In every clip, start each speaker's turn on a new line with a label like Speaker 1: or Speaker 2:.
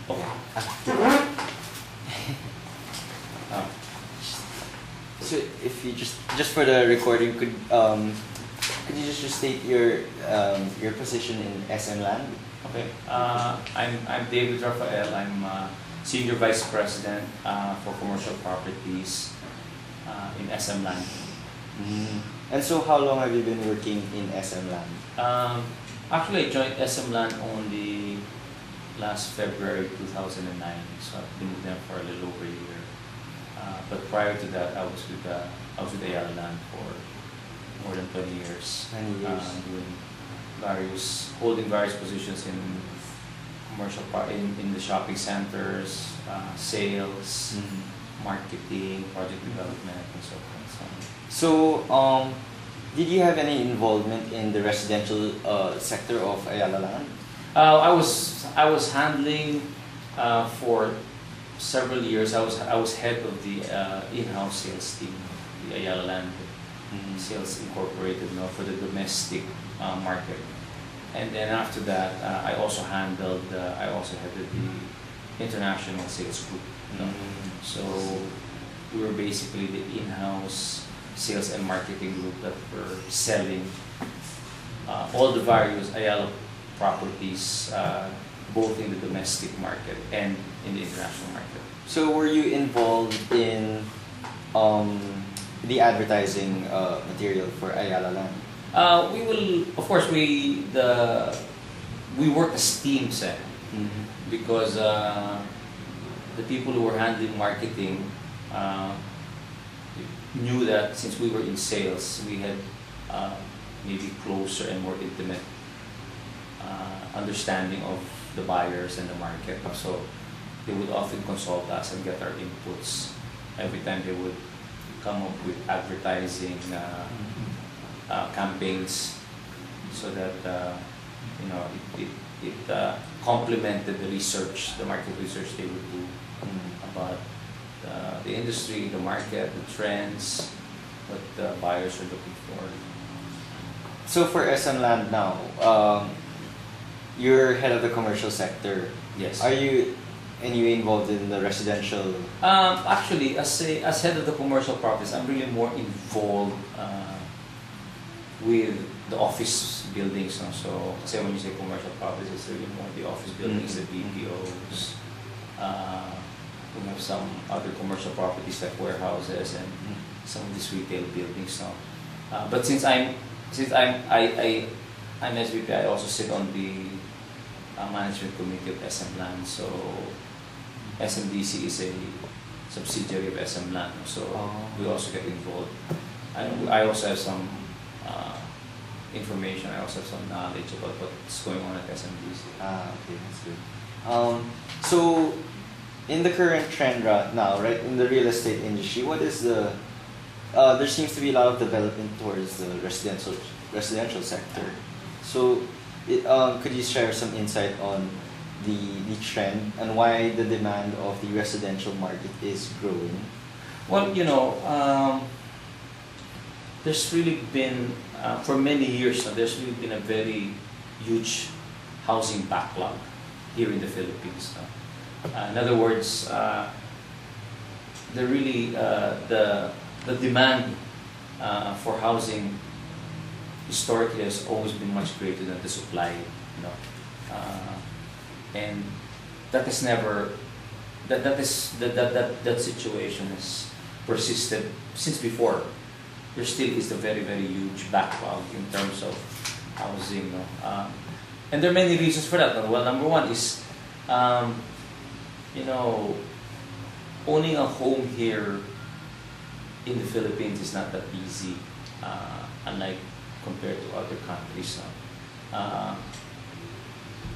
Speaker 1: Uh, so if you just for the recording, could you just state your position in SM Land?
Speaker 2: Okay. I'm David Rafael. I'm Senior Vice President for Commercial Properties in SM Land.
Speaker 1: And so how long have you been working in SM Land?
Speaker 2: Actually, I joined SM Land only last February 2009, so I've been with them for a little over a year. But prior to that, I was with Ayala Land for more than 20 years.
Speaker 1: 20 years.
Speaker 2: Holding various positions in commercial in the shopping centers, sales, marketing, project development, and so forth.
Speaker 1: So, did you have any involvement in the residential sector of Ayala Land?
Speaker 2: I was handling for several years. I was head of the in-house sales team, the Ayala Land Sales Incorporated, for the domestic market. And then after that, I also headed the international sales group. So we were basically the in-house sales and marketing group that were selling all the various Ayala properties, both in the domestic market and in the international market.
Speaker 1: So were you involved in the advertising material for Ayala Land?
Speaker 2: We will, of course, we work as teams, because the people who were handling marketing knew that since we were in sales, we had maybe closer and more intimate understanding of the buyers and the market. So they would often consult us and get our inputs every time they would come up with advertising campaigns, so that it complemented the research, the market research they would do about the industry, the market, the trends, what the buyers are looking for.
Speaker 1: So for SM Land now, you're head of the commercial sector.
Speaker 2: Yes.
Speaker 1: Are you involved in the residential?
Speaker 2: Actually, as head of the commercial properties, I'm really more involved with the office buildings. So, say when you say commercial properties, it's really more the office buildings, the BPOs. We have some other commercial properties like warehouses and some of these retail buildings now. But since I'm SVP, I also sit on the management committee of SM Land. So SMDC is a subsidiary of SM Land. So we also get involved. I also have some information. I also have some knowledge about what's going on at SMDC.
Speaker 1: Okay, that's good. So, in the current trend right now, right, in the real estate industry, what is the? There seems to be a lot of development towards the residential sector. So, could you share some insight on the trend and why the demand of the residential market is growing?
Speaker 2: Well, there's really been, for many years now, there's really been a very huge housing backlog here in the Philippines. In other words, the demand for housing historically has always been much greater than the supply. And that is never that situation has persisted since before. There still is a very, very huge backlog in terms of housing. And there are many reasons for that. Well, number one is, owning a home here in the Philippines is not that easy, unlike compared to other countries.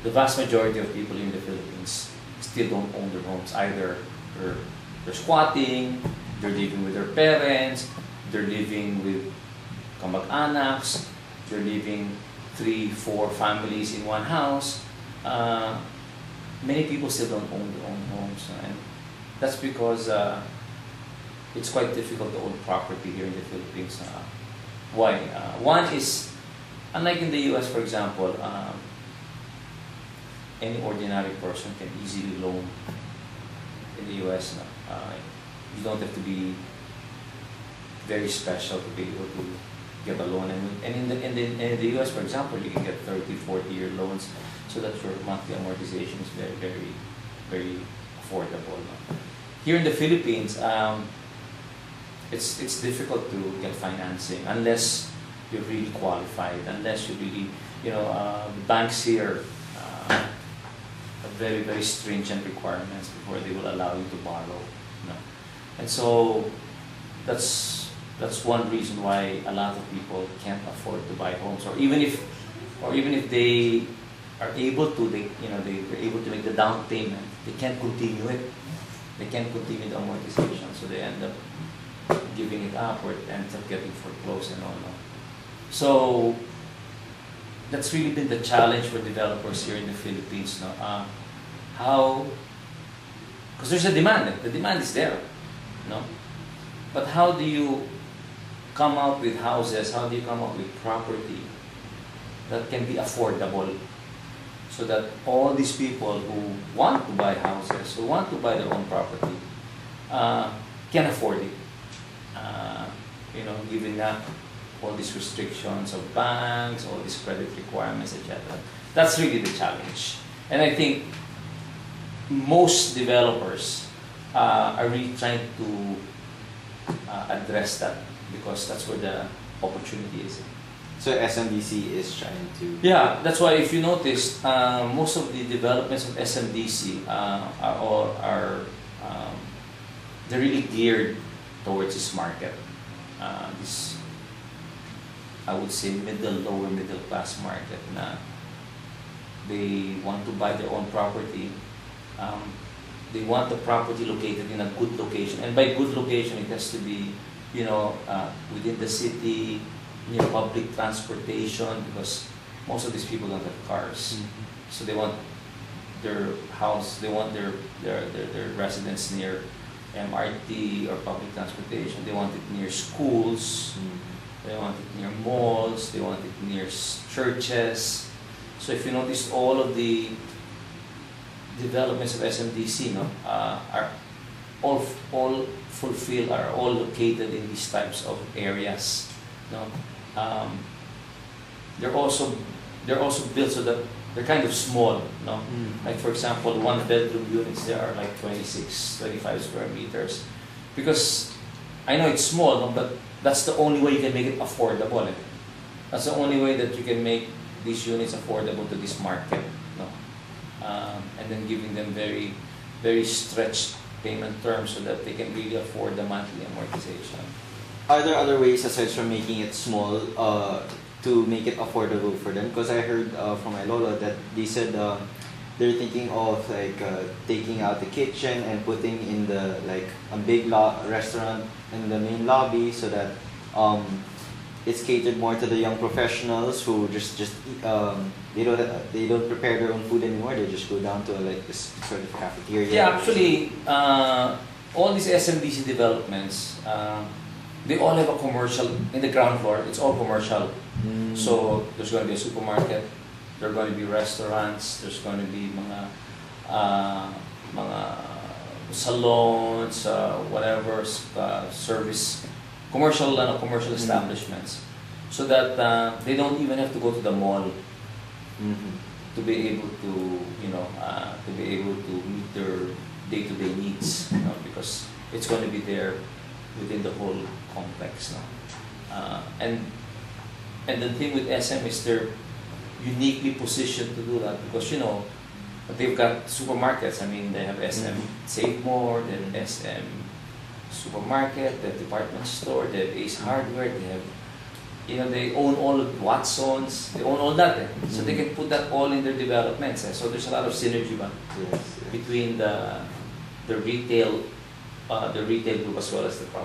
Speaker 2: The vast majority of people in the Philippines still don't own their homes. Either they're squatting, they're living with their parents, they're living with kamag-anaks, they're living 3, 4 families in one house. Many people still don't own their own homes, and that's because it's quite difficult to own property here in the Philippines. Why? One is, unlike in the US, for example, any ordinary person can easily loan in the US. You don't have to be very special to be able to get a loan. And in the US, for example, you can get 30, 40-year loans, so that your monthly amortization is very, very, very affordable. Here in the Philippines, it's difficult to get financing unless you're really qualified, unless you really, banks here have very, very stringent requirements before they will allow you to borrow. And so that's one reason why a lot of people can't afford to buy homes, or even if they are able to, they're able to make the down payment, they can't continue it. They can't continue the amortization, so they end up giving it up, or it ends up getting foreclosed and all. So that's really been the challenge for developers here in the Philippines. How? Because there's a demand. The demand is there. But how do you come up with houses? How do you come up with property that can be affordable, so that all these people who want to buy houses, who want to buy their own property, can afford it? Given up all these restrictions of banks, all these credit requirements, etc. That's really the challenge. And I think most developers are really trying to address that, because that's where the opportunity is.
Speaker 1: So SMDC is trying to...
Speaker 2: Yeah, that's why if you notice, most of the developments of SMDC they're really geared towards this market. This, I would say, lower middle class market. They want to buy their own property. They want the property located in a good location, and by good location, it has to be, within the city, near public transportation, because most of these people don't have cars. So they want their house, they want their residence near MRT or public transportation. They want it near schools. They want it near malls. They want it near churches. So if you notice, all of the developments of SMDC are all located in these types of areas. They're also built so that they're kind of small. Like, for example, 1-bedroom units there are like 26, 25 square meters. Because I know it's small, but that's the only way you can make it affordable. That's the only way that you can make these units affordable to this market. And then giving them very, very stretched payment terms so that they can really afford the monthly amortization.
Speaker 1: Are there other ways aside from making it small to make it affordable for them? Because I heard from my lolo that they said they're thinking of taking out the kitchen and putting in the a big restaurant in the main lobby, so that it's catered more to the young professionals who just eat, they don't prepare their own food anymore. They just go down to this sort of cafeteria.
Speaker 2: Yeah, actually, all these SMDC developments, they all have a commercial in the ground floor. It's all commercial. So there's going to be a supermarket, there are going to be restaurants, there's going to be mga salons, whatever, service, commercial establishments, so that they don't even have to go to the mall to be able to meet their day-to-day needs, because it's going to be there within the whole complex. And the thing with SM is they're uniquely positioned to do that, because they've got supermarkets. I mean, they have SM Save More, they have SM Supermarket, they have department store, they have Ace Hardware, they have, they own all of Watsons, they own all that. So they can put that all in their developments. So there's a lot of synergy between the retail group as well as the